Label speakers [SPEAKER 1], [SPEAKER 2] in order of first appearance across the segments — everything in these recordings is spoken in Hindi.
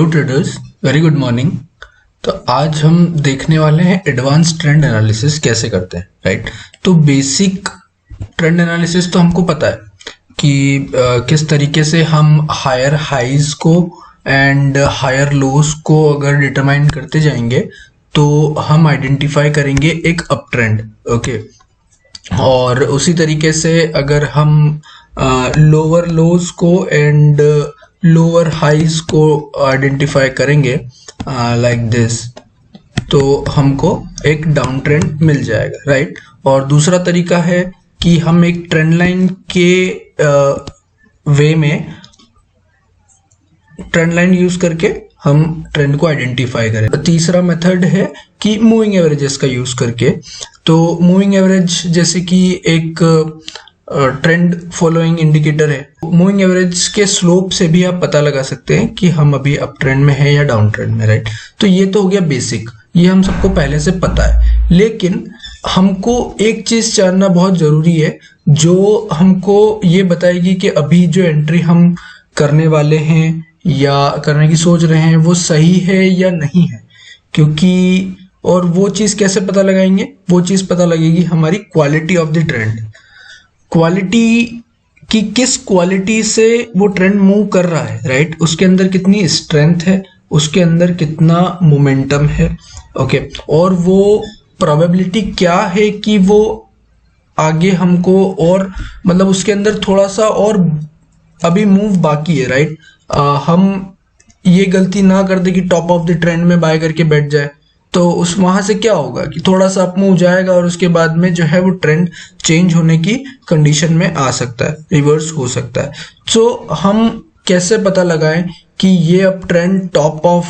[SPEAKER 1] Hello traders, very good morning. तो आज हम देखने वाले हैं एडवांस ट्रेंड एनालिसिस कैसे करते हैं, राइट। तो बेसिक ट्रेंड एनालिसिस तो हमको पता है कि किस तरीके से हम हायर हाइज को एंड हायर लोस को अगर डिटरमाइन करते जाएंगे तो हम आइडेंटिफाई करेंगे एक अप ट्रेंड, ओके। और उसी तरीके से अगर हम लोअर लोज को एंड लोअर हाइज को आइडेंटिफाई करेंगे लाइक दिस, तो हमको एक डाउन ट्रेंड मिल जाएगा, राइट। और दूसरा तरीका है कि हम एक ट्रेंड लाइन के वे में ट्रेंड लाइन यूज करके हम ट्रेंड को आइडेंटिफाई करें। तीसरा मेथड है कि मूविंग एवरेजेस का यूज करके। तो मूविंग एवरेज जैसे कि एक ट्रेंड फॉलोइंग इंडिकेटर है। मूविंग एवरेज के स्लोप से भी आप पता लगा सकते हैं कि हम अभी अप ट्रेंड में है या डाउन ट्रेंड में, राइट। तो ये तो हो गया बेसिक, ये हम सबको पहले से पता है। लेकिन हमको एक चीज जानना बहुत जरूरी है जो हमको ये बताएगी कि अभी जो एंट्री हम करने वाले हैं या करने की सोच रहे हैं वो सही है या नहीं है। क्योंकि और वो चीज कैसे पता लगाएंगे, वो चीज पता लगेगी हमारी quality of the trend. Quality की किस क्वालिटी से वो ट्रेंड मूव कर रहा है, राइट। उसके अंदर कितनी स्ट्रेंथ है, उसके अंदर कितना मोमेंटम है, ओके। और वो प्रोबेबिलिटी क्या है कि वो आगे हमको और मतलब उसके अंदर थोड़ा सा और अभी मूव बाकी है, राइट। हम ये गलती ना कर दे कि टॉप ऑफ द ट्रेंड में बाय करके बैठ जाए, तो उस वहां से क्या होगा कि थोड़ा सा अप मूव जाएगा और उसके बाद में जो है वो ट्रेंड चेंज होने की कंडीशन में आ सकता है, रिवर्स हो सकता है। तो हम कैसे पता लगाएं कि ये up trend top of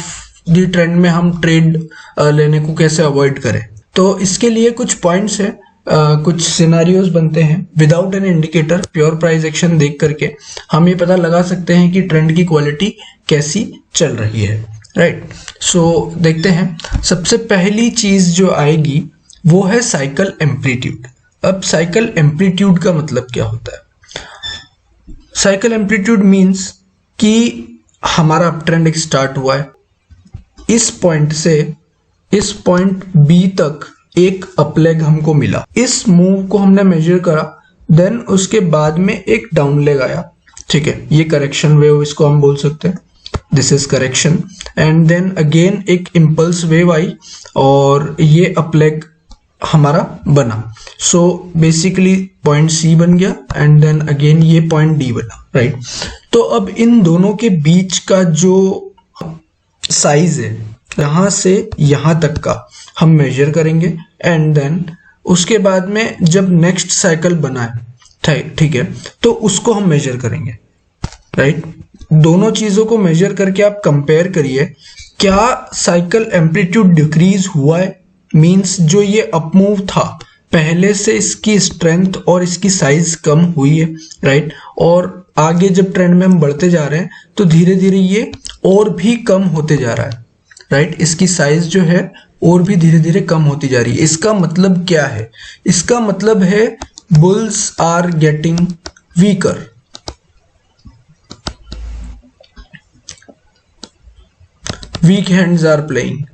[SPEAKER 1] the trend में हम ट्रेड लेने को कैसे अवॉइड करें। तो इसके लिए कुछ पॉइंट्स है, कुछ सिनेरियोज बनते हैं। Without an indicator pure price action देख करके हम ये पता लगा सकते हैं कि ट्रेंड की क्वालिटी कैसी चल रही है, राइट। सो देखते हैं। सबसे पहली चीज जो आएगी वो है साइकिल एम्पलीट्यूड। अब साइकिल एम्पलीट्यूड का मतलब क्या होता है? साइकिल एम्पलीट्यूड मींस कि हमारा अप ट्रेंड एक स्टार्ट हुआ है, इस पॉइंट से इस पॉइंट बी तक एक अपलेग हमको मिला, इस मूव को हमने मेजर करा, देन उसके बाद में एक डाउन लेग आया, ठीक है। ये करेक्शन वेव इसको हम बोल सकते हैं, this is correction. And then again एक इम्पल्स वेव आई और ये अपलेग हमारा बना। सो बेसिकली पॉइंट सी बन गया एंड देन अगेन ये पॉइंट डी बना, राइट। तो अब इन दोनों के बीच का जो साइज है यहां से यहां तक का हम मेजर करेंगे एंड देन उसके बाद में जब नेक्स्ट साइकिल बना है, ठीक है, तो उसको हम मेजर करेंगे, राइट। दोनों चीजों को मेजर करके आप कंपेयर करिए, क्या साइकिल एम्पलीट्यूड डिक्रीज हुआ है, मींस जो ये अप मूव था पहले से इसकी स्ट्रेंथ और इसकी साइज कम हुई है, राइट। और आगे जब ट्रेंड में हम बढ़ते जा रहे हैं तो धीरे धीरे ये और भी कम होते जा रहा है, राइट। इसकी साइज जो है और भी धीरे धीरे कम होती जा रही है। इसका मतलब क्या है? इसका मतलब है bulls are getting weaker, weak hands are playing,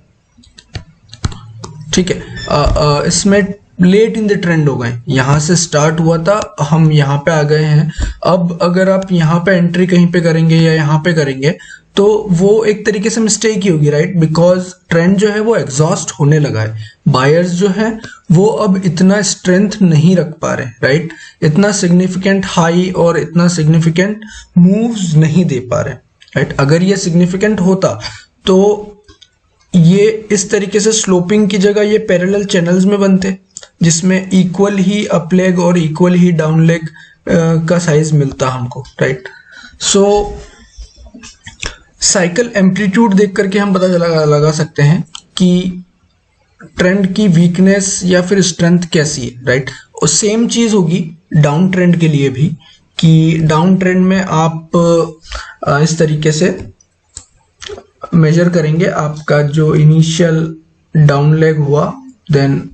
[SPEAKER 1] ठीक है। इसमें लेट इन द ट्रेंड हो गए, यहां से स्टार्ट हुआ था, हम यहां पे आ गए हैं। अब अगर आप यहां पे एंट्री कहीं पे करेंगे या यहां पे करेंगे तो वो एक तरीके से मिस्टेक ही होगी, राइट। बिकॉज ट्रेंड जो है वो एग्जॉस्ट होने लगा है, बायर्स जो है वो अब इतना स्ट्रेंथ नहीं रख पा रहे, राइट। इतना सिग्निफिकेंट हाई और इतना सिग्निफिकेंट मूव्स नहीं दे पा रहे, राइट। अगर ये सिग्निफिकेंट होता तो ये इस तरीके से स्लोपिंग की जगह ये पैरेलल चैनल्स में बनते जिसमें इक्वल ही अप लेग और इक्वल ही डाउन लेग का साइज मिलता हमको, राइट। सो साइकिल एम्पलीट्यूड देख करके हम पता लगा सकते हैं कि ट्रेंड की वीकनेस या फिर स्ट्रेंथ कैसी है, राइट। और सेम चीज होगी डाउन ट्रेंड के लिए भी कि डाउन ट्रेंड में आप इस तरीके से मेजर करेंगे आपका जो इनिशियल डाउन लेग हुआ, देन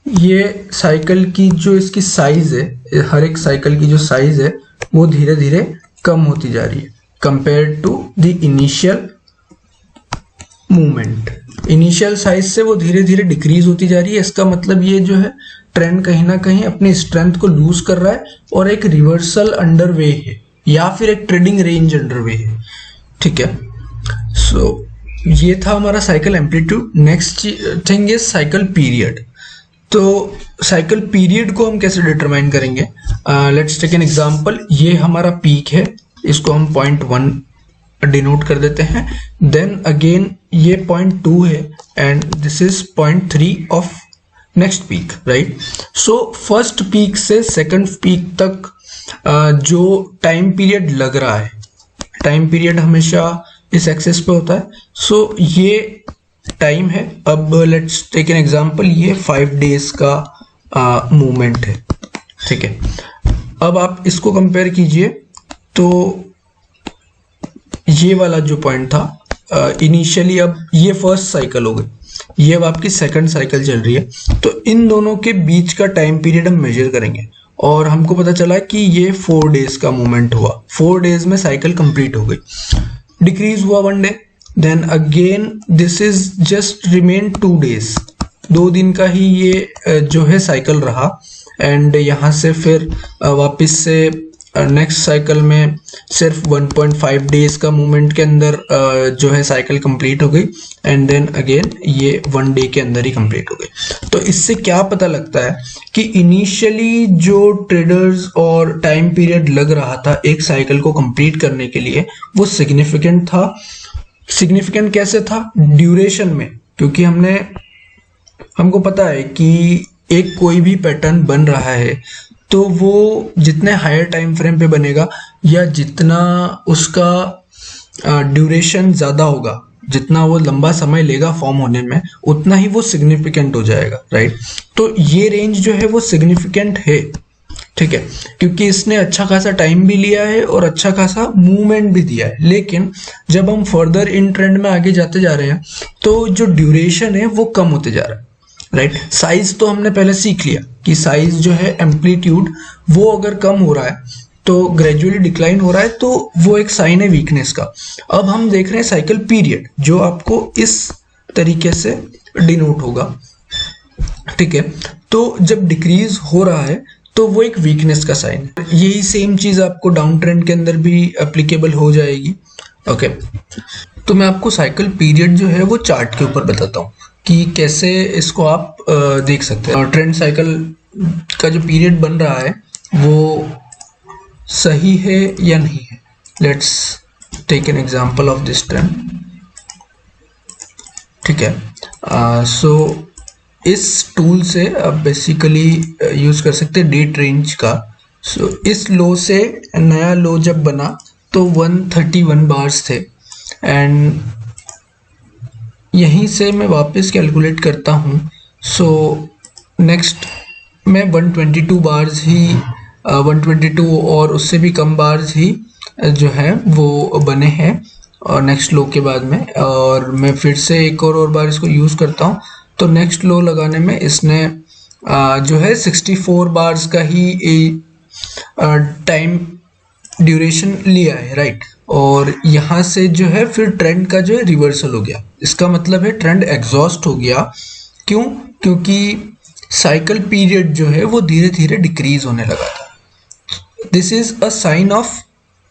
[SPEAKER 1] ये साइकिल की जो इसकी साइज है, हर एक साइकिल की जो साइज है वो धीरे धीरे कम होती जा रही है compare to the initial movement. Initial size से वो धीरे धीरे डिक्रीज होती जा रही है। इसका मतलब ये जो है ट्रेंड कहीं ना कहीं अपनी स्ट्रेंथ को लूज कर रहा है और एक रिवर्सल अंडर वे है या फिर एक ट्रेडिंग रेंज अंडर वे है। ठीक है, सो ये था हमारा cycle amplitude. Next thing is cycle period. तो साइकिल पीरियड को हम कैसे डिटरमाइन करेंगे? Let's take an example. ये हमारा पीक है, इसको हम 0.1 डिनोट कर देते हैं। देन अगेन ये 0.2 है and this is 0.3 of next peak, right. So first peak से सेकंड पीक तक जो टाइम पीरियड लग रहा है, टाइम पीरियड हमेशा इस एक्सिस पे होता है। सो ये टाइम है। अब लेट्स टेक एन एग्जांपल, ये 5 डेज का मूवमेंट है। ठीक है, अब आप इसको कंपेयर कीजिए तो ये वाला जो पॉइंट था इनिशियली, अब ये फर्स्ट साइकिल हो गई, ये अब आपकी सेकंड साइकिल चल रही है। तो इन दोनों के बीच का टाइम पीरियड हम मेजर करेंगे और हमको पता चला कि ये 4 डेज का मूवमेंट हुआ। 4 डेज में साइकिल कंप्लीट हो गई। डिक्रीज हुआ 1 day, then again this is just remain 2 days. 2 दिन का ही ये जो है साइकिल रहा एंड यहाँ से फिर वापस से नेक्स्ट साइकिल में सिर्फ 1.5 डेज का मूवमेंट के अंदर जो है साइकिल कंप्लीट हो गई एंड देन अगेन ये 1 डे के अंदर ही कंप्लीट हो गई। तो इससे क्या पता लगता है कि इनिशियली जो ट्रेडर्स और टाइम पीरियड लग रहा था एक साइकिल को कंप्लीट करने के लिए वो सिग्निफिकेंट था। सिग्निफिकेंट कैसे था? ड्यूरेशन में, क्योंकि हमको पता है कि एक कोई भी पैटर्न बन रहा है तो वो जितने हायर टाइम फ्रेम पे बनेगा या जितना उसका ड्यूरेशन ज्यादा होगा, जितना वो लंबा समय लेगा फॉर्म होने में, उतना ही वो सिग्निफिकेंट हो जाएगा, राइट। तो ये रेंज जो है वो सिग्निफिकेंट है, ठीक है, क्योंकि इसने अच्छा खासा टाइम भी लिया है और अच्छा खासा मूवमेंट भी दिया है। लेकिन जब हम फर्दर इन ट्रेंड में आगे जाते जा रहे हैं तो जो ड्यूरेशन है वो कम होते जा रहा है, राइट। साइज तो हमने पहले सीख लिया कि साइज जो है एम्पलीट्यूड वो अगर कम हो रहा है तो ग्रेजुअली डिक्लाइन हो रहा है, तो वो एक साइन है वीकनेस का। अब हम देख रहे हैं साइकिल पीरियड जो आपको इस तरीके से डिनोट होगा, ठीक है। तो जब डिक्रीज हो रहा है तो वो एक वीकनेस का साइन है। यही सेम चीज आपको डाउन ट्रेंड के अंदर भी एप्लीकेबल हो जाएगी, ओके। तो मैं आपको साइकिल पीरियड जो है वो चार्ट के ऊपर बताता हूँ कि कैसे इसको आप देख सकते हैं। ट्रेंड साइकिल का जो पीरियड बन रहा है वो सही है या नहीं है। Let's take an example of this trend, ठीक है। सो इस टूल से आप बेसिकली यूज कर सकते हैं डेट रेंज का। सो इस लो से नया लो जब बना तो 131 बार्स थे एंड यहीं से मैं वापस कैलकुलेट करता हूँ। सो नेक्स्ट मैं 122 बार्स ही 122 और उससे भी कम बार्स ही जो है वो बने हैं और नेक्स्ट लो के बाद में, और मैं फिर से एक और बार इसको यूज़ करता हूँ तो नेक्स्ट लो लगाने में इसने जो है 64 बार्स का ही टाइम ड्यूरेशन लिया है, राइट। और यहाँ से जो है फिर ट्रेंड का जो है रिवर्सल हो गया। इसका मतलब है ट्रेंड एग्जॉस्ट हो गया। क्यों? क्योंकि साइकिल पीरियड जो है वो धीरे धीरे डिक्रीज होने लगा था। This is a sign of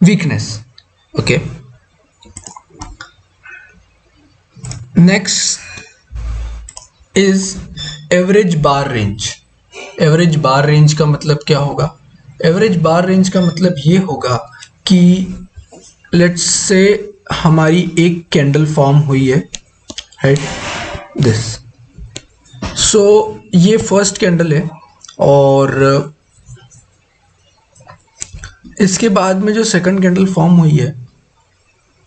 [SPEAKER 1] weakness, okay. Next is average bar range. Average bar range का मतलब क्या होगा? एवरेज बार रेंज का मतलब ये होगा कि लेट्स से हमारी एक कैंडल फॉर्म हुई है, राइट, दिस। सो ये फर्स्ट कैंडल है और इसके बाद में जो सेकंड कैंडल फॉर्म हुई है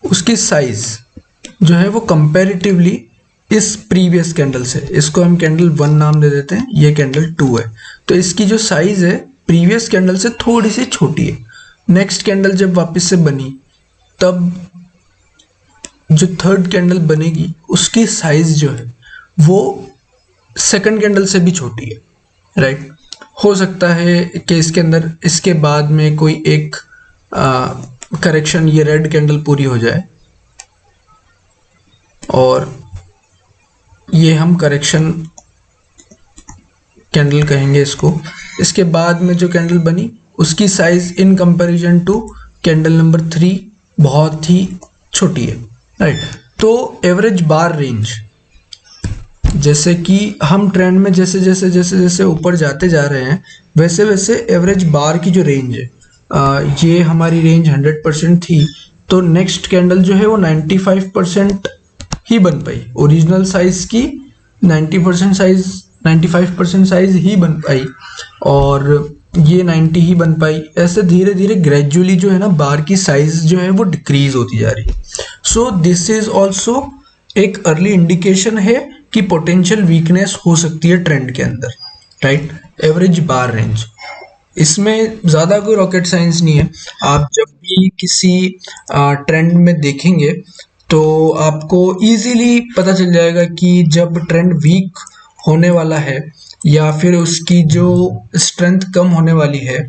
[SPEAKER 1] उसकी साइज जो है वो कंपैरेटिवली इस प्रीवियस कैंडल से, इसको हम कैंडल 1 नाम दे देते हैं, ये कैंडल 2 है, तो इसकी जो साइज है प्रीवियस कैंडल से थोड़ी सी छोटी है। नेक्स्ट कैंडल जब वापस से बनी तब जो थर्ड कैंडल बनेगी उसकी साइज जो है वो सेकंड कैंडल से भी छोटी है, राइट। हो सकता है कि इसके अंदर इसके बाद में कोई एक करेक्शन ये रेड कैंडल पूरी हो जाए और ये हम करेक्शन कैंडल कहेंगे इसको। इसके बाद में जो कैंडल बनी उसकी size in comparison to candle number 3 बहुत ही छोटी है, राइट। तो एवरेज बार रेंज, जैसे कि हम ट्रेंड में जैसे जैसे जैसे जैसे ऊपर जाते जा रहे हैं वैसे वैसे एवरेज बार की जो रेंज है, ये हमारी रेंज 100% थी, तो नेक्स्ट कैंडल जो है वो 95% ही बन पाई। ओरिजिनल साइज की 90% साइज 95% साइज ही बन पाई और ये 90 ही बन पाई। ऐसे धीरे धीरे ग्रेजुअली जो है ना बार की साइज जो है वो डिक्रीज होती जा रही है। सो दिस इज ऑल्सो एक अर्ली इंडिकेशन है कि पोटेंशियल वीकनेस हो सकती है ट्रेंड के अंदर, राइट। एवरेज बार रेंज, इसमें ज़्यादा कोई रॉकेट साइंस नहीं है। आप जब भी किसी ट्रेंड में देखेंगे तो आपको इजीली पता चल जाएगा कि जब ट्रेंड वीक होने वाला है या फिर उसकी जो स्ट्रेंथ कम होने वाली है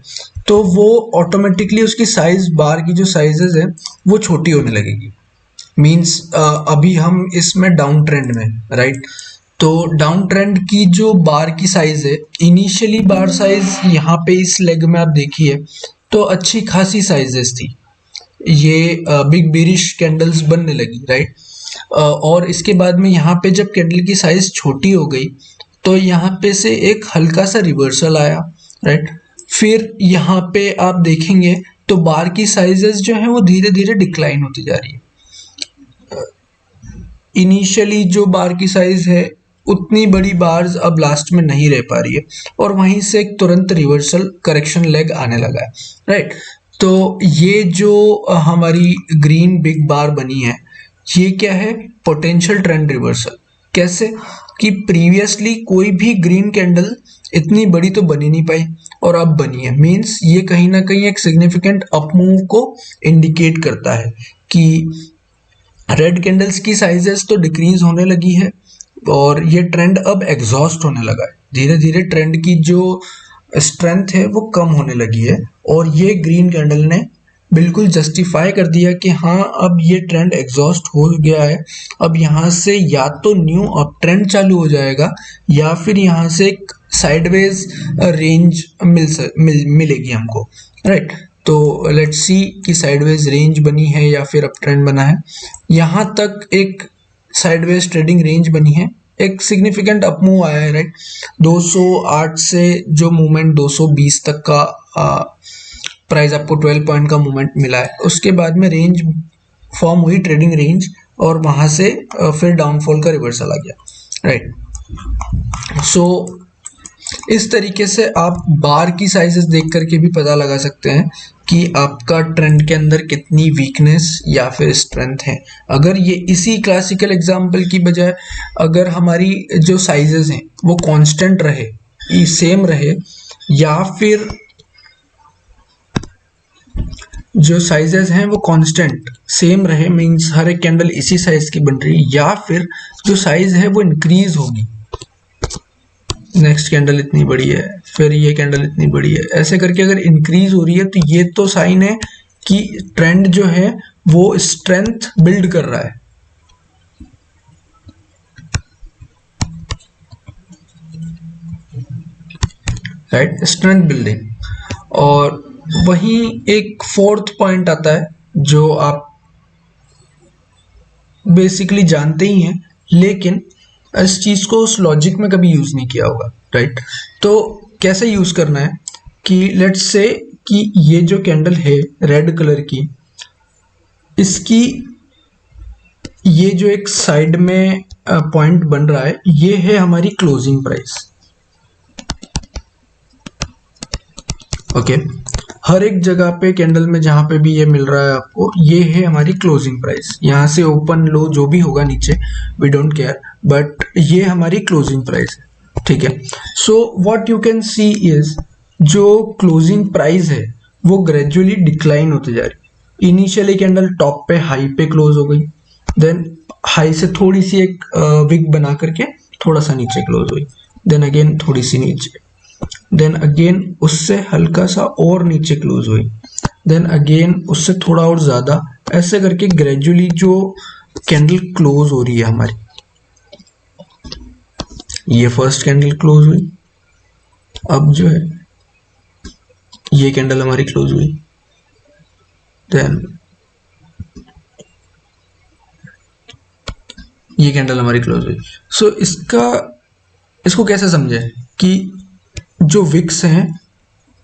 [SPEAKER 1] तो वो ऑटोमेटिकली उसकी साइज, बार की जो साइजेस है वो छोटी होने लगेगी। मीन्स अभी हम इसमें डाउन ट्रेंड में, राइट। तो डाउन ट्रेंड की जो बार की साइज है, इनिशियली बार साइज यहाँ पे इस लेग में आप देखिए तो अच्छी खासी साइजेस थी, ये बिग बेरिश कैंडल्स बनने लगी, राइट। और इसके बाद में यहाँ पे जब कैंडल की साइज छोटी हो गई तो यहाँ पे से एक हल्का सा रिवर्सल आया, राइट। फिर यहाँ पे आप देखेंगे तो बार की साइजेस जो है वो धीरे धीरे डिक्लाइन होती जा रही है। इनिशियली जो बार की साइज है उतनी बड़ी बार्स अब लास्ट में नहीं रह पा रही है और वहीं से एक तुरंत रिवर्सल करेक्शन लेग आने लगा है, राइट। तो ये जो हमारी ग्रीन बिग बार बनी है ये क्या है, पोटेंशियल ट्रेंड रिवर्सल। कैसे कि प्रीवियसली कोई भी ग्रीन कैंडल इतनी बड़ी तो बनी नहीं पाई और अब बनी है। मींस ये कहीं ना कहीं एक सिग्निफिकेंट अप मूव को इंडिकेट करता है कि रेड कैंडल्स की साइजेस तो डिक्रीज होने लगी है और ये ट्रेंड अब एग्जॉस्ट होने लगा है। धीरे धीरे ट्रेंड की जो स्ट्रेंथ है वो कम होने लगी है और ये ग्रीन कैंडल ने बिल्कुल जस्टिफाई कर दिया कि हाँ अब ये ट्रेंड एग्जॉस्ट हो गया है। अब यहाँ से या तो न्यू अप ट्रेंड चालू हो जाएगा या फिर यहाँ से एक साइडवेज रेंज मिलेगी हमको, राइट। तो लेट्स सी कि साइडवेज रेंज बनी है या फिर अप ट्रेंड बना है। यहाँ तक एक साइडवेज ट्रेडिंग रेंज बनी है, एक सिग्निफिकेंट अप मूव आया है, राइट। 208 से जो मूवमेंट 220 तक का प्राइस आपको 12 पॉइंट का मूवमेंट मिला है। उसके बाद में रेंज फॉर्म हुई, ट्रेडिंग रेंज, और वहां से फिर डाउनफॉल का रिवर्सल आ गया, राइट। सो इस तरीके से आप बार की साइजेस देख करके भी पता लगा सकते हैं कि आपका ट्रेंड के अंदर कितनी वीकनेस या फिर स्ट्रेंथ है। अगर ये इसी क्लासिकल एग्जांपल की बजाय अगर हमारी जो साइजेस हैं वो कांस्टेंट रहे, सेम रहे, या फिर जो साइजेस हैं वो कांस्टेंट सेम रहे, मींस हर एक कैंडल इसी साइज की बन रही है, या फिर जो साइज है वो इंक्रीज होगी, नेक्स्ट कैंडल इतनी बड़ी है, फिर ये कैंडल इतनी बड़ी है, ऐसे करके अगर इंक्रीज हो रही है तो ये तो साइन है कि ट्रेंड जो है वो स्ट्रेंथ बिल्ड कर रहा है, राइट, स्ट्रेंथ बिल्डिंग। और वहीं एक फोर्थ पॉइंट आता है जो आप बेसिकली जानते ही हैं लेकिन इस चीज को उस लॉजिक में कभी यूज नहीं किया होगा, राइट। तो कैसे यूज करना है कि लेट्स से कि ये जो कैंडल है रेड कलर की, इसकी ये जो एक साइड में पॉइंट बन रहा है ये है हमारी क्लोजिंग प्राइस, ओके। हर एक जगह पे कैंडल में जहां पे भी ये मिल रहा है आपको, ये है हमारी क्लोजिंग प्राइस। यहाँ से ओपन लो जो भी होगा नीचे वी डोंट केयर, बट ये हमारी क्लोजिंग प्राइस है, ठीक है। So what you can see is जो क्लोजिंग प्राइस है वो ग्रेजुअली डिक्लाइन होते जा रही है। इनिशियली कैंडल टॉप पे हाई पे क्लोज हो गई, देन हाई से थोड़ी सी एक विक बना करके थोड़ा सा नीचे क्लोज हुई, देन अगेन थोड़ी सी नीचे, देन अगेन उससे हल्का सा और नीचे क्लोज हुई, देन अगेन उससे थोड़ा और ज्यादा, ऐसे करके ग्रेजुअली जो कैंडल क्लोज हो रही है हमारी, ये फर्स्ट कैंडल क्लोज हुई, अब जो है ये कैंडल हमारी क्लोज हुई, देन ये कैंडल हमारी क्लोज हुई। सो इसको कैसे समझे कि जो विक्स हैं,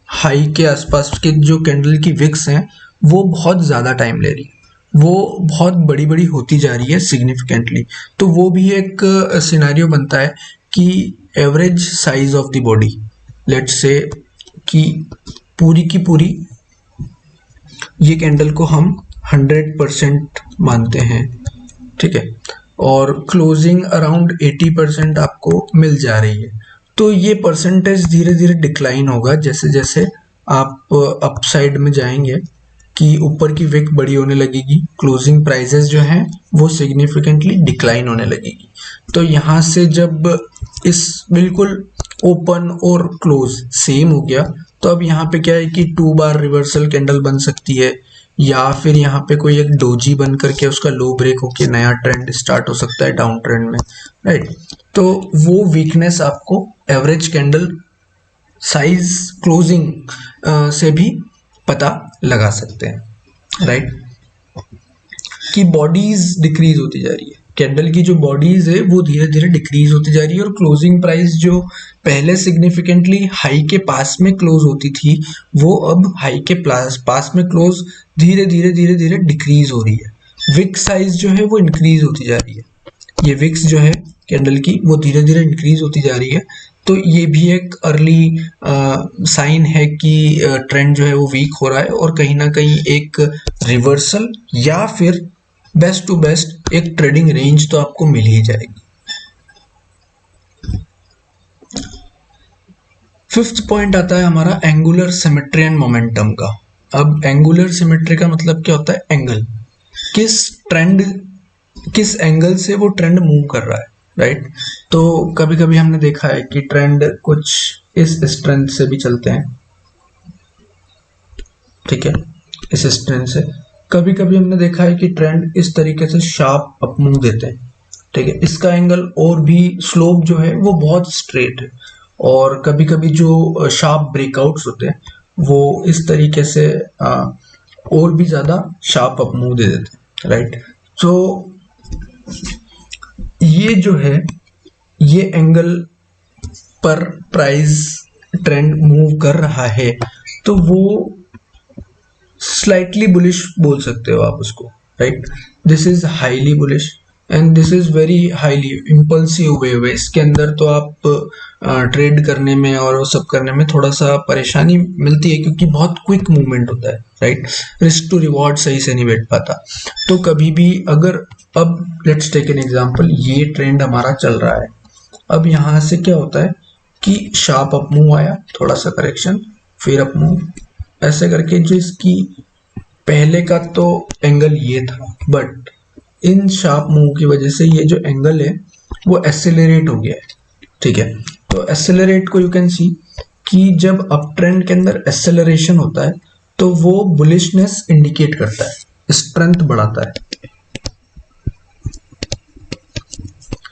[SPEAKER 1] हाई के आसपास के जो कैंडल की विक्स हैं, वो बहुत ज़्यादा टाइम ले रही है, वो बहुत बड़ी बड़ी होती जा रही है सिग्निफिकेंटली। तो वो भी एक सिनेरियो बनता है कि average size of the body, let's say कि पूरी की पूरी ये कैंडल को हम 100% मानते हैं, ठीक है, और क्लोजिंग अराउंड 80% आपको मिल जा रही है। तो ये परसेंटेज धीरे धीरे डिक्लाइन होगा जैसे जैसे आप अप साइड में जाएंगे, कि ऊपर की विक बड़ी होने लगेगी, क्लोजिंग प्राइसेस जो हैं वो सिग्निफिकेंटली डिक्लाइन होने लगेगी। तो यहाँ से जब इस बिल्कुल ओपन और क्लोज सेम हो गया, तो अब यहाँ पे क्या है कि 2 बार रिवर्सल कैंडल बन सकती है, या फिर यहाँ पे कोई एक डोजी बन करके उसका लो ब्रेक होके नया ट्रेंड स्टार्ट हो सकता है डाउन ट्रेंड में, राइट। तो वो वीकनेस आपको एवरेज कैंडल साइज क्लोजिंग से भी पता लगा सकते हैं, राइट, कि बॉडीज डिक्रीज होती जा रही है, कैंडल की जो बॉडीज है वो धीरे धीरे डिक्रीज होती जा रही है, और क्लोजिंग प्राइस जो पहले सिग्निफिकेंटली हाई के पास में क्लोज होती थी, वो अब हाई के पास में क्लोज धीरे धीरे धीरे धीरे डिक्रीज हो रही है। विक साइज जो है वो इंक्रीज होती जा रही है, ये विक्स जो है कैंडल की वो धीरे धीरे इंक्रीज होती जा रही है। तो ये भी एक अर्ली साइन है कि ट्रेंड जो है वो वीक हो रहा है, और कहीं ना कहीं एक रिवर्सल या फिर बेस्ट टू बेस्ट एक ट्रेडिंग रेंज तो आपको मिल ही जाएगी। फिफ्थ पॉइंट आता है हमारा एंगुलर सिमेट्री एंड मोमेंटम का। अब एंगुलर सिमेट्री का मतलब क्या होता है? एंगल, किस एंगल से वो ट्रेंड मूव कर रहा है, राइट। तो कभी कभी हमने देखा है कि ट्रेंड कुछ इस स्ट्रेंथ से भी चलते हैं, ठीक है, इस स्ट्रेंथ से। कभी कभी हमने देखा है कि ट्रेंड इस तरीके से शार्प अप मूव देते हैं, ठीक है, इसका एंगल और भी स्लोप जो है वो बहुत स्ट्रेट है, और कभी कभी जो शार्प ब्रेकआउट्स होते हैं वो इस तरीके से और भी ज्यादा शार्प अप मूव दे देते हैं, राइट। तो ये जो है ये एंगल पर प्राइस ट्रेंड मूव कर रहा है, तो वो स्लाइटली बुलिश बोल सकते हो आप उसको, right. This is highly bullish and this is very highly impulsive wave है। इसके अंदर तो आप ट्रेड करने में और वो सब करने में थोड़ा सा परेशानी मिलती है, क्योंकि बहुत क्विक मूवमेंट होता है, राइट। रिस्क टू रिवॉर्ड सही से नहीं बैठ पाता। तो कभी भी अगर, अब लेट्स टेक एन एग्जांपल, ये ट्रेंड हमारा चल रहा है, अब यहाँ से क्या होता है कि शार्प अप मूव आया, थोड़ा सा करेक्शन, फिर अप मूव, ऐसे करके जो इसकी पहले का तो एंगल ये था, बट इन शार्प मूव की वजह से ये जो एंगल है वो एक्सेलरेट हो गया है, ठीक है। तो एक्सेलरेट को यू कैन सी कि जब अप ट्रेंड के अंदर एक्सेलरेशन होता है तो वो बुलिशनेस इंडिकेट करता है, स्ट्रेंथ बढ़ाता है,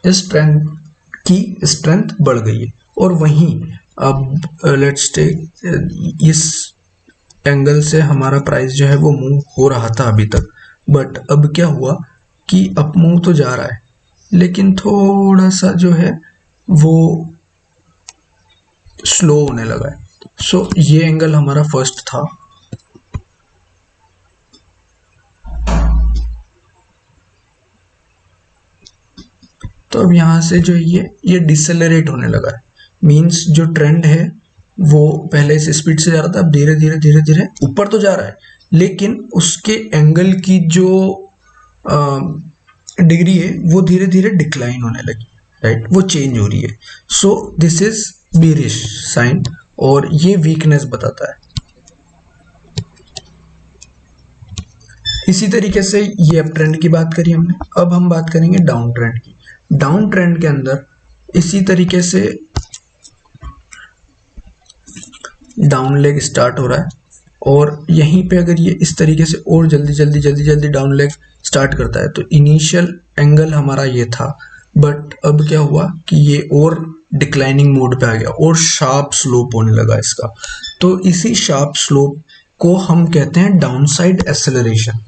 [SPEAKER 1] इस ट्रेंड की स्ट्रेंथ बढ़ गई है। और वहीं अब लेट्स टेक इस एंगल से हमारा प्राइस जो है वो मूव हो रहा था अभी तक, बट अब क्या हुआ कि अप मूव तो जा रहा है लेकिन थोड़ा सा जो है वो स्लो होने लगा है। सो ये एंगल हमारा फर्स्ट था, तो अब यहां से जो ये डिसेलरेट होने लगा है, मींस जो ट्रेंड है वो पहले इस स्पीड से जा रहा था, अब धीरे धीरे धीरे धीरे ऊपर तो जा रहा है, लेकिन उसके एंगल की जो डिग्री है वो धीरे धीरे डिक्लाइन होने लगी, राइट, वो चेंज हो रही है। So this is bearish sign, और ये वीकनेस बताता है। इसी तरीके से ये अप ट्रेंड की बात करी हमने, अब हम बात करेंगे डाउन ट्रेंड की। डाउन ट्रेंड के अंदर इसी तरीके से डाउन लेग स्टार्ट हो रहा है, और यहीं पे अगर ये इस तरीके से और जल्दी जल्दी जल्दी जल्दी डाउन लेग स्टार्ट करता है तो इनिशियल एंगल हमारा ये था, बट अब क्या हुआ कि ये और डिक्लाइनिंग मोड पे आ गया और शार्प स्लोप होने लगा इसका। तो इसी शार्प स्लोप को हम कहते हैं डाउन साइड एक्सेलरेशन,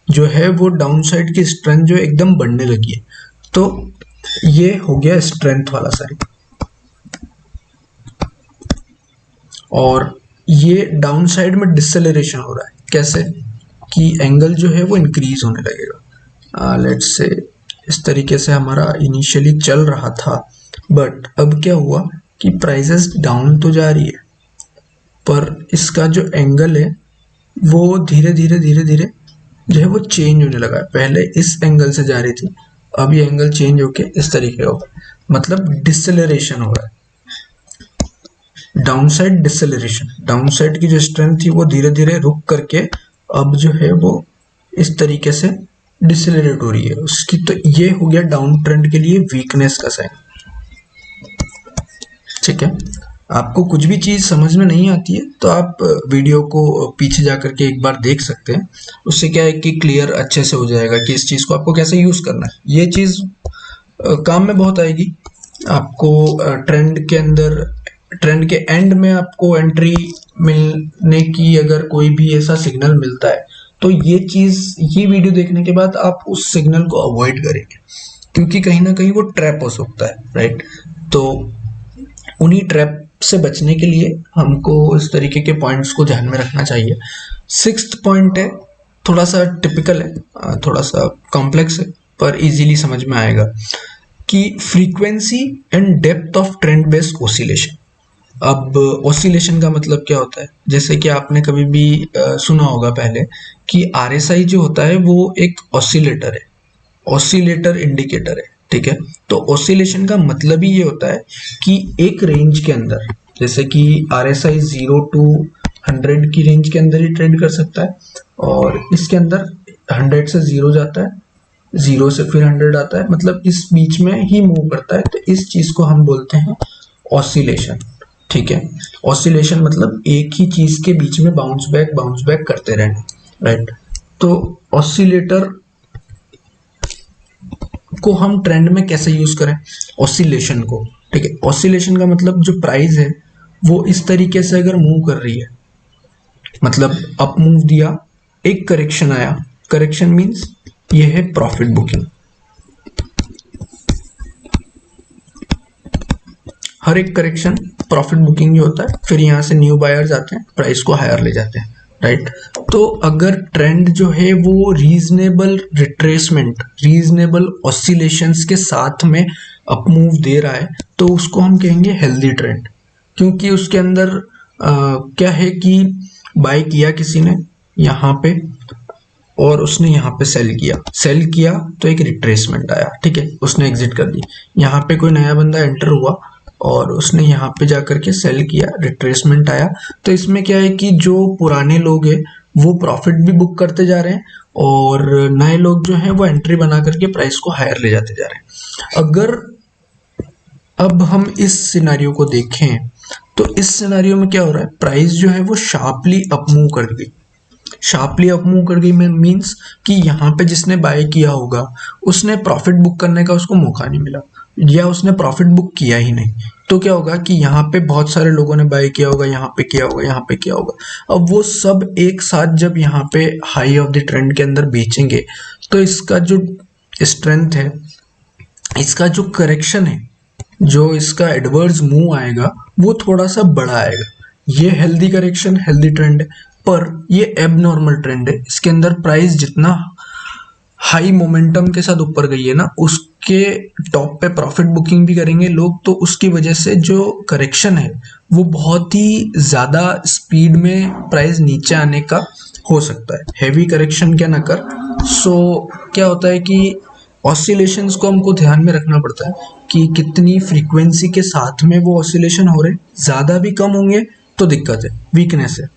[SPEAKER 1] जो है वो डाउन साइड की स्ट्रेंथ जो एकदम बढ़ने लगी है। तो ये हो गया स्ट्रेंथ वाला साइड, और ये डाउन साइड में डिसेलरेशन हो रहा है। कैसे कि एंगल जो है वो इंक्रीज होने लगेगा। लेट्स से इस तरीके से हमारा इनिशियली चल रहा था, बट अब क्या हुआ कि प्राइसेस डाउन तो जा रही है, पर इसका जो एंगल है वो धीरे धीरे धीरे धीरे जो है वो चेंज होने लगा है। पहले इस एंगल से जा रही थी, अब ये एंगल चेंज होके इस तरीके होगा, मतलब डिसेलरेशन हो रहा है। Down side deceleration, down side की जो स्ट्रेंथ थी वो धीरे धीरे रुक करके अब जो है वो इस तरीके से डिसेलरेट हो रही है उसकी। तो ये हो गया डाउन ट्रेंड के लिए वीकनेस का साइन। ठीक है, आपको कुछ भी चीज समझ में नहीं आती है तो आप वीडियो को पीछे जा करके एक बार देख सकते हैं। उससे क्या है कि क्लियर अच्छे से हो जाएगा कि इस चीज को आपको कैसे यूज करना है। ये चीज काम में बहुत आएगी आपको। ट्रेंड के अंदर, ट्रेंड के एंड में आपको एंट्री मिलने की अगर कोई भी ऐसा सिग्नल मिलता है तो ये चीज, ये वीडियो देखने के बाद आप उस सिग्नल को अवॉइड करेंगे, क्योंकि कहीं ना कहीं वो ट्रैप हो सकता है, राइट। तो उन्हीं ट्रैप से बचने के लिए हमको इस तरीके के पॉइंट्स को ध्यान में रखना चाहिए। सिक्स्थ पॉइंट है, थोड़ा सा टिपिकल है, थोड़ा सा कॉम्प्लेक्स है, पर इजीली समझ में आएगा कि frequency and depth of trend based oscillation. अब ऑसिलेशन का मतलब क्या होता है, जैसे कि आपने कभी भी सुना होगा पहले कि आरएसआई जो होता है वो एक ऑसिलेटर है, ऑसिलेटर इंडिकेटर है, ठीक है। तो ऑसिलेशन का मतलब ही ये होता है कि एक रेंज के अंदर, जैसे कि आरएसआई 0 to 100 की रेंज के अंदर ही ट्रेंड कर सकता है, और इसके अंदर 100 से 0 जाता है, 0 से फिर 100 आता है, मतलब इस बीच में ही मूव करता है। तो इस चीज को हम बोलते हैं ऑसिलेशन, ठीक है। ऑसिलेशन मतलब एक ही चीज के बीच में बाउंस बैक करते रहना, राइट। तो ऑसिलेटर को हम ट्रेंड में कैसे यूज करें, ऑसिलेशन को, ठीक है। ऑसिलेशन का मतलब जो प्राइस है वो इस तरीके से अगर मूव कर रही है, मतलब अप मूव दिया, एक करेक्शन आया, करेक्शन मींस ये है प्रॉफिट बुकिंग। हर एक करेक्शन प्रॉफिट बुकिंग जो होता है, फिर यहाँ से न्यू बायर्स आते हैं, प्राइस को हायर ले जाते हैं, राइट। तो अगर ट्रेंड जो है वो रीजनेबल रिट्रेसमेंट, रीजनेबल ऑसिलेशंस के साथ में अप मूव दे रहा है तो उसको हम कहेंगे हेल्दी ट्रेंड, क्योंकि उसके अंदर क्या है कि बाय किया किसी ने यहाँ पे और उसने यहाँ पे सेल किया तो एक रिट्रेसमेंट आया, ठीक है, उसने एग्जिट कर दी। यहाँ पे कोई नया बंदा एंटर हुआ और उसने यहाँ पे जाकर के सेल किया, रिट्रेसमेंट आया। तो इसमें क्या है कि जो पुराने लोग हैं वो प्रॉफिट भी बुक करते जा रहे हैं और नए लोग जो हैं वो एंट्री बना करके प्राइस को हायर ले जाते जा रहे हैं। अगर अब हम इस सिनेरियो को देखें तो इस सिनेरियो में क्या हो रहा है, प्राइस जो है वो शार्पली अप मूव कर गई। शार्पली अप मूव कर गई मीन्स कि यहाँ पे जिसने बाय किया होगा उसने प्रॉफिट बुक करने का उसको मौका नहीं मिला, या उसने प्रॉफिट बुक किया ही नहीं। तो क्या होगा कि यहाँ पे बहुत सारे लोगों ने बाय किया होगा, यहाँ पे किया होगा, यहाँ पे किया होगा। अब वो सब एक साथ जब यहाँ पे हाई ऑफ द ट्रेंड के अंदर बेचेंगे तो इसका जो स्ट्रेंथ है, इसका जो करेक्शन है, जो इसका एडवर्स मूव आएगा वो थोड़ा सा बड़ा आएगा। ये हेल्दी करेक्शन, हेल्दी ट्रेंड है, पर ये एबनॉर्मल ट्रेंड है। इसके अंदर प्राइस जितना हाई मोमेंटम के साथ ऊपर गई है ना, उसके टॉप पे प्रॉफिट बुकिंग भी करेंगे लोग, तो उसकी वजह से जो करेक्शन है वो बहुत ही ज्यादा स्पीड में प्राइस नीचे आने का हो सकता है। हैवी करेक्शन क्या ना कर। सो क्या होता है कि ऑसिलेशंस को हमको ध्यान में रखना पड़ता है कि कितनी फ्रीक्वेंसी के साथ में वो ऑसिलेशन हो रहे। ज्यादा भी कम होंगे तो दिक्कत है, वीकनेस है,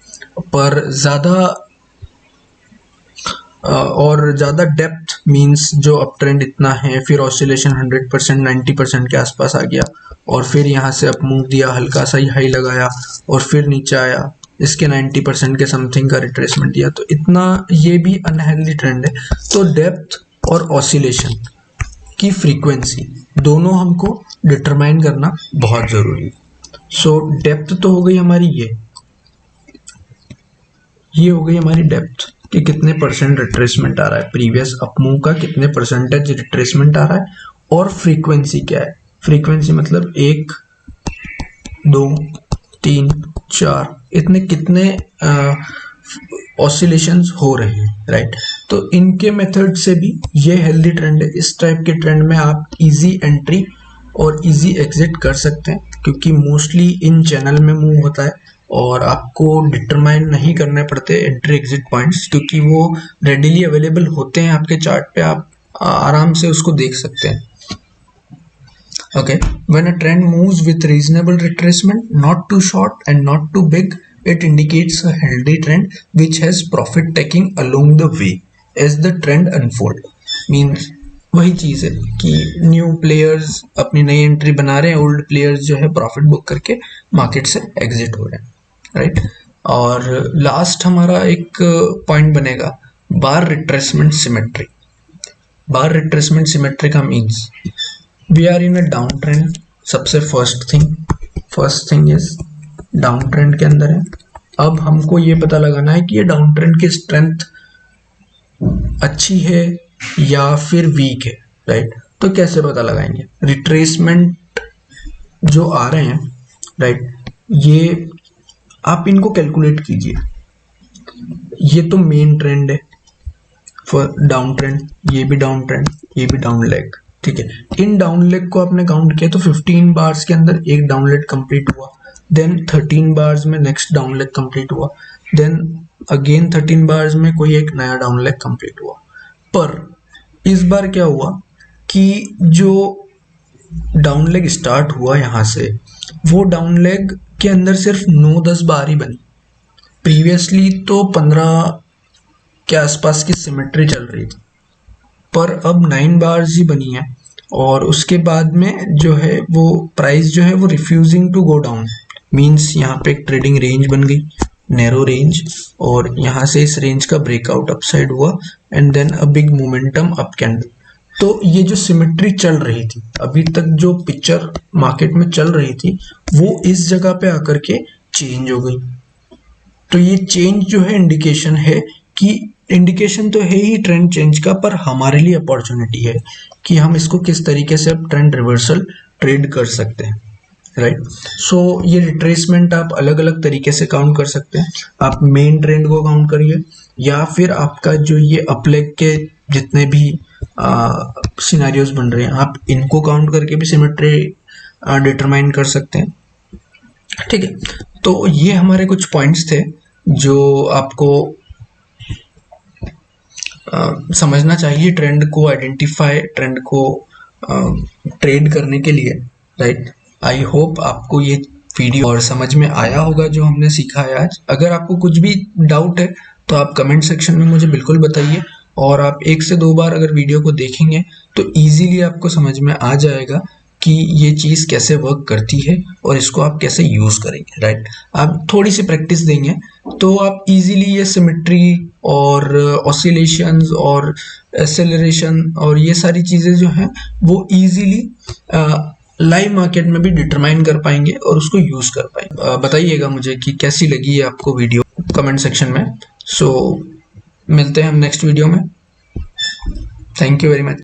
[SPEAKER 1] पर ज्यादा और ज़्यादा डेप्थ मींस जो अप ट्रेंड इतना है, फिर ऑसिलेशन 100% 90% के आसपास आ गया और फिर यहाँ से अप मूव दिया, हल्का सा ही हाई लगाया और फिर नीचे आया, इसके 90% के समथिंग का रिट्रेसमेंट दिया, तो इतना ये भी अनहेल्दी ट्रेंड है। तो डेप्थ और ऑसिलेशन की फ्रीक्वेंसी दोनों हमको डिटरमाइन करना बहुत जरूरी है। सो डेप्थ तो हो गई हमारी, ये हो गई हमारी डेप्थ कि कितने परसेंट रिट्रेसमेंट आ रहा है, प्रीवियस अपमूव का कितने परसेंटेज रिट्रेसमेंट आ रहा है। और फ्रीक्वेंसी क्या है, फ्रीक्वेंसी मतलब 1 2 3 4 इतने कितने ऑसिलेशंस हो रहे हैं, राइट। तो इनके मेथड से भी ये हेल्दी ट्रेंड है। इस टाइप के ट्रेंड में आप इजी एंट्री और इजी एग्जिट कर सकते हैं, क्योंकि मोस्टली इन चैनल में मूव होता है और आपको डिटरमाइन नहीं करने पड़ते एंट्री एग्जिट पॉइंट्स, क्योंकि वो रेडिली अवेलेबल होते हैं आपके चार्ट पे, आप आराम से उसको देख सकते हैं। Okay, when a trend moves with reasonable retracement, not too short and not too big, it indicates a healthy trend which has profit taking along the way as the trend unfold. Means वही चीज है कि न्यू प्लेयर्स अपनी नई एंट्री बना रहे हैं, ओल्ड प्लेयर्स जो है प्रॉफिट बुक करके मार्केट से एग्जिट हो रहे हैं, राइट। और लास्ट हमारा एक पॉइंट बनेगा bar retracement symmetry. Bar retracement symmetry का means we are in a down trend. सबसे first thing is down trend के अंदर है। अब हमको ये पता लगाना है कि ये डाउन ट्रेंड की स्ट्रेंथ अच्छी है या फिर वीक है, राइट। तो कैसे पता लगाएंगे, रिट्रेसमेंट जो आ रहे हैं, राइट, ये आप इनको कैलकुलेट कीजिए। ये तो मेन ट्रेंड है फॉर डाउन ट्रेंड, ये भी डाउन ट्रेंड, ये भी डाउन लेग, ठीक है। इन डाउन लेग को आपने काउंट किया तो 15 बार्स के अंदर एक डाउन लेग कंप्लीट हुआ, देन 13 बार्स में नेक्स्ट डाउन लेग कंप्लीट हुआ, देन अगेन 13 बार्स में कोई एक नया डाउन लेग कंप्लीट हुआ। पर इस बार क्या हुआ कि जो डाउन लेग स्टार्ट हुआ यहां से, वो डाउन लेग के अंदर सिर्फ 9-10 बार ही बनी। प्रीवियसली तो 15 के आसपास की सिमेट्री चल रही थी, पर अब 9 बार्स ही बनी है। और उसके बाद में जो है वो प्राइस जो है वो refusing to go down, means यहाँ पे एक ट्रेडिंग रेंज बन गई, नैरो रेंज, और यहाँ से इस रेंज का ब्रेकआउट अपसाइड हुआ and then a big momentum up candle. तो ये जो सिमेट्री चल रही थी, अभी तक जो पिक्चर मार्केट में चल रही थी, वो इस जगह पे आकर के चेंज हो गई। तो ये चेंज जो है इंडिकेशन है कि इंडिकेशन तो है ही ट्रेंड चेंज का, पर हमारे लिए अपॉर्चुनिटी है कि हम इसको किस तरीके से अब ट्रेंड रिवर्सल ट्रेड कर सकते हैं, राइट। सो ये रिट्रेसमेंट आप अलग अलग तरीके से काउंट कर सकते हैं। आप मेन ट्रेंड को काउंट करिए, या फिर आपका जो ये अपलेग के जितने भी सिनेरियोज बन रहे हैं, आप इनको काउंट करके भी सिमेट्री डिटरमाइन कर सकते हैं, ठीक है। तो ये हमारे कुछ पॉइंट्स थे जो आपको समझना चाहिए ट्रेंड को आइडेंटिफाई, ट्रेंड को ट्रेड करने के लिए, राइट। आई होप आपको ये वीडियो और समझ में आया होगा जो हमने सीखा है आज। अगर आपको कुछ भी डाउट है तो आप कमेंट सेक्शन में मुझे बिल्कुल बताइए, और आप 1 से 2 बार अगर वीडियो को देखेंगे तो इजीली आपको समझ में आ जाएगा कि ये चीज़ कैसे वर्क करती है और इसको आप कैसे यूज़ करेंगे, राइट। आप थोड़ी सी प्रैक्टिस देंगे तो आप इजीली ये सिमेट्री और ऑसिलेशंस और एक्सेलरेशन और ये सारी चीज़ें जो हैं वो इजीली लाइव मार्केट में भी डिटरमाइन कर पाएंगे और उसको यूज़ कर पाएंगे। बताइएगा मुझे कि कैसी लगी है आपको वीडियो कमेंट सेक्शन में। सो मिलते हैं हम नेक्स्ट वीडियो में। Thank you very much.